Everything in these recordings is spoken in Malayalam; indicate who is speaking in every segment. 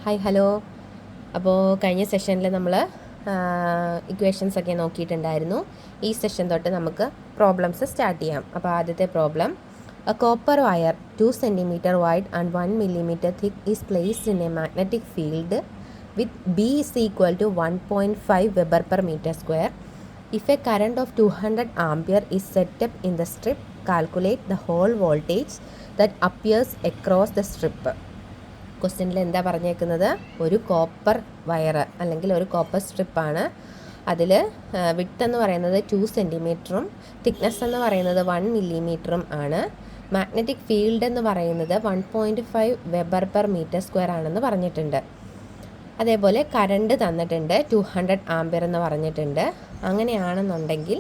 Speaker 1: Hi hello. അപ്പോൾ കഴിഞ്ഞ സെഷനിൽ നമ്മൾ ഇക്വേഷൻസ് ഒക്കെ നോക്കിയിട്ടുണ്ടായിരുന്നു. ഈ സെഷൻ തൊട്ട് നമുക്ക് പ്രോബ്ലംസ് സ്റ്റാർട്ട് ചെയ്യാം. അപ്പോൾ ആദ്യത്തെ problem, A copper wire 2 cm wide and 1 mm thick is placed in a magnetic field with B is equal to 1.5 Weber per meter square. If a current of 200 ampere is set up in the strip, calculate the whole voltage that appears across the strip. ക്വസ്റ്റ്യനിൽ എന്താ പറഞ്ഞേക്കുന്നത്, ഒരു കോപ്പർ വയർ അല്ലെങ്കിൽ ഒരു കോപ്പർ സ്ട്രിപ്പാണ്. അതിൽ വിഡ്ത്ത് എന്ന് പറയുന്നത് 2 cm തിക്നെസ് എന്ന് പറയുന്നത് 1 mm ആണ്. മാഗ്നറ്റിക് ഫീൽഡ് എന്ന് പറയുന്നത് 1.5 വെബർ പെർ മീറ്റർ സ്ക്വയർ ആണെന്ന് പറഞ്ഞിട്ടുണ്ട്. അതേപോലെ കറണ്ട് തന്നിട്ടുണ്ട് 200 ആംപിയർ എന്ന് പറഞ്ഞിട്ടുണ്ട്. അങ്ങനെയാണെന്നുണ്ടെങ്കിൽ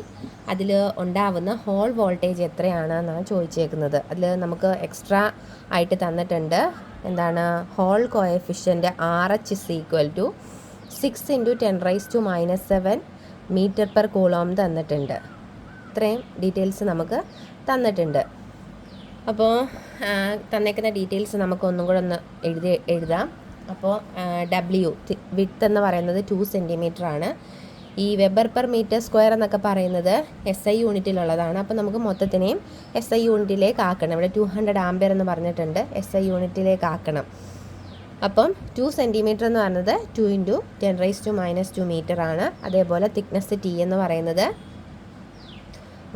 Speaker 1: അതിൽ ഉണ്ടാവുന്ന ഹോൾ വോൾട്ടേജ് എത്രയാണെന്നാണ് ചോദിച്ചേക്കുന്നത്. അതിൽ നമുക്ക് എക്സ്ട്രാ ആയിട്ട് തന്നിട്ടുണ്ട് എന്താണ്, Hall coefficient RH is equal to 6 × 10⁻⁻⁷ metre per coulomb തന്നിട്ടുണ്ട്. ഇത്രയും ഡീറ്റെയിൽസ് നമുക്ക് തന്നിട്ടുണ്ട്. അപ്പോൾ തന്നേക്കുന്ന ഡീറ്റെയിൽസ് നമുക്ക് ഒന്നും കൂടെ ഒന്ന് എഴുതാം. അപ്പോൾ W വിഡ്ത്ത് എന്ന് പറയുന്നത് 2 cm ആണ്. ഈ വെബർ പെർ മീറ്റർ സ്ക്വയർ എന്നൊക്കെ പറയുന്നത് SI യൂണിറ്റിലുള്ളതാണ്. അപ്പോൾ നമുക്ക് മൊത്തത്തിനെയും SI യൂണിറ്റിലേക്ക് ആക്കണം. ഇവിടെ 200 ആംപിയർ എന്ന് പറഞ്ഞിട്ടുണ്ട്, SI യൂണിറ്റിലേക്ക് ആക്കണം. അപ്പം 2 cm എന്ന് പറയുന്നത് 2 × 10⁻² മീറ്റർ ആണ്. അതേപോലെ തിക്നെസ് T എന്ന് പറയുന്നത്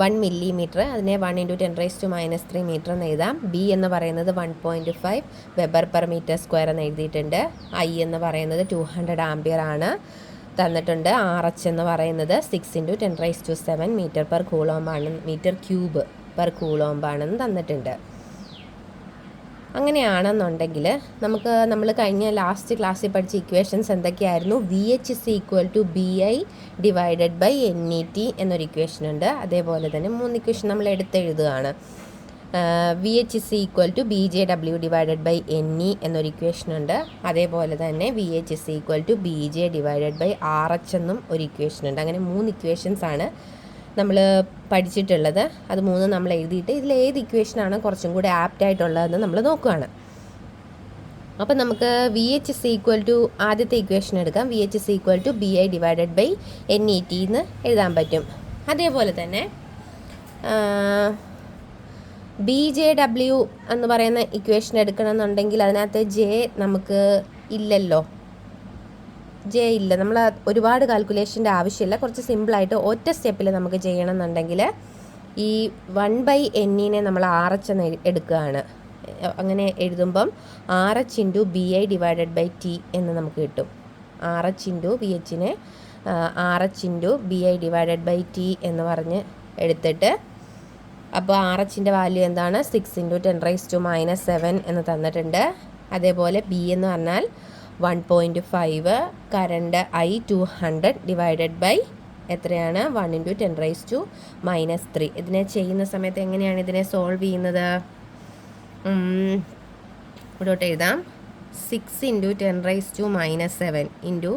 Speaker 1: 1 mm, അതിനെ 1 × 10⁻³ മീറ്റർ എന്ന് എഴുതാം. B എന്ന് പറയുന്നത് 1.5 വെബർ പെർ മീറ്റർ സ്ക്വയർ എന്ന് എഴുതിയിട്ടുണ്ട്. I എന്ന് പറയുന്നത് 200 ആംപിയർ ആണ് തന്നിട്ടുണ്ട്. RH എന്ന് പറയുന്നത് 6 × 10⁻⁷ മീറ്റർ പെർ കൂളോംബാണ്, മീറ്റർ ക്യൂബ് പെർ കൂളോംബാണെന്ന് തന്നിട്ടുണ്ട്. അങ്ങനെയാണെന്നുണ്ടെങ്കിൽ നമ്മൾ കഴിഞ്ഞ ലാസ്റ്റ് ക്ലാസ്സിൽ പഠിച്ച ഇക്വേഷൻസ് എന്തൊക്കെയായിരുന്നു? VH is equal to BI divided by NET എന്നൊരു ഇക്വേഷൻ ഉണ്ട്. അതേപോലെ തന്നെ 3 ഇക്വേഷൻ നമ്മൾ എടുത്തെഴുതുകയാണ്. VH is equal to BJW divided by NE എന്നൊരു ഇക്വേഷൻ ഉണ്ട്. അതേപോലെ തന്നെ VH is equal to BJ divided by RH എന്നും ഒരു ഇക്വേഷൻ ഉണ്ട്. അങ്ങനെ 3 ഇക്വേഷൻസ് ആണ് നമ്മൾ പഠിച്ചിട്ടുള്ളത്. അത് 3 നമ്മൾ എഴുതിയിട്ട് ഇതിൽ ഏത് ഇക്വേഷനാണ് കുറച്ചും കൂടി ആപ്റ്റ് ആയിട്ടുള്ളതെന്ന് നമ്മൾ നോക്കുകയാണ്. അപ്പം നമുക്ക് VH ഇസ് ഈക്വൽ ടു ആദ്യത്തെ ഇക്വേഷൻ എടുക്കാം. VH is equal to BI divided by NET എന്ന് എഴുതാൻ പറ്റും. അതേപോലെ തന്നെ BJW എന്ന് പറയുന്ന ഇക്വേഷൻ എടുക്കണമെന്നുണ്ടെങ്കിൽ അതിനകത്ത് J നമുക്ക് ഇല്ലല്ലോ, J ഇല്ല. നമ്മൾ ഒരുപാട് കാൽക്കുലേഷൻ്റെ ആവശ്യമില്ല. കുറച്ച് സിമ്പിളായിട്ട് ഒറ്റ സ്റ്റെപ്പിൽ നമുക്ക് ചെയ്യണമെന്നുണ്ടെങ്കിൽ ഈ 1/NE നമ്മൾ RH എന്ന് എടുക്കുകയാണ്. അങ്ങനെ എഴുതുമ്പം RH × BI divided by T എന്ന് നമുക്ക് കിട്ടും. RH × VHനെ RH × BI divided by T എന്ന് പറഞ്ഞ് എടുത്തിട്ട്, അപ്പോൾ RHൻ്റെ വാല്യൂ എന്താണ്? 6 × 10⁻⁷ എന്ന് തന്നിട്ടുണ്ട്. അതേപോലെ B എന്ന് പറഞ്ഞാൽ 1.5, കറണ്ട് I 200 ഡിവൈഡഡ് ബൈ എത്രയാണ്? 1 × 10⁻⁻3. ഇതിനെ ചെയ്യുന്ന സമയത്ത് എങ്ങനെയാണ് ഇതിനെ സോൾവ് ചെയ്യുന്നത്? ഇവിടോട്ട് എഴുതാം. 6 × 10⁻⁷ ഇൻറ്റു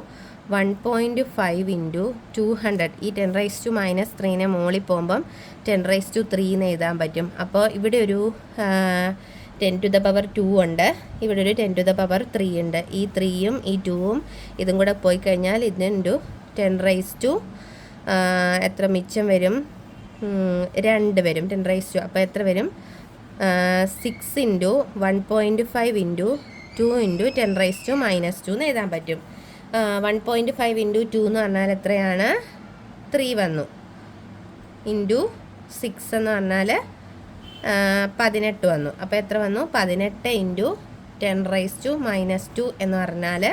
Speaker 1: 1.5 × 200. ഈ 10⁻⁻3നെ മുകളിൽ പോകുമ്പം 10⁻³ എന്ന് എഴുതാൻ പറ്റും. അപ്പോൾ ഇവിടെ ഒരു 10⁻² ഉണ്ട്, ഇവിടെ ഒരു 10⁻³ ഉണ്ട്. ഈ 3യും ഈ 2വും ഇതും കൂടെ പോയി കഴിഞ്ഞാൽ ഇതിന് 10⁻² എത്ര മിച്ചം വരും? 2 വരും. 10⁻². അപ്പോൾ എത്ര വരും? 6 × 1.5 × 2 × 10⁻⁻² എന്ന് എഴുതാൻ പറ്റും. 1.5 × 2 എന്ന് പറഞ്ഞാൽ എത്രയാണ്? 3 വന്നു. ഇൻറ്റു 6 എന്ന് പറഞ്ഞാൽ 18 വന്നു. അപ്പോൾ എത്ര വന്നു? 18 × 10⁻⁻² എന്ന് പറഞ്ഞാൽ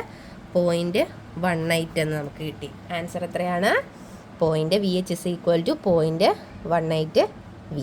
Speaker 1: 0.18 എന്ന് നമുക്ക് കിട്ടി. ആൻസർ എത്രയാണ്? VH is equal to 0.18 V.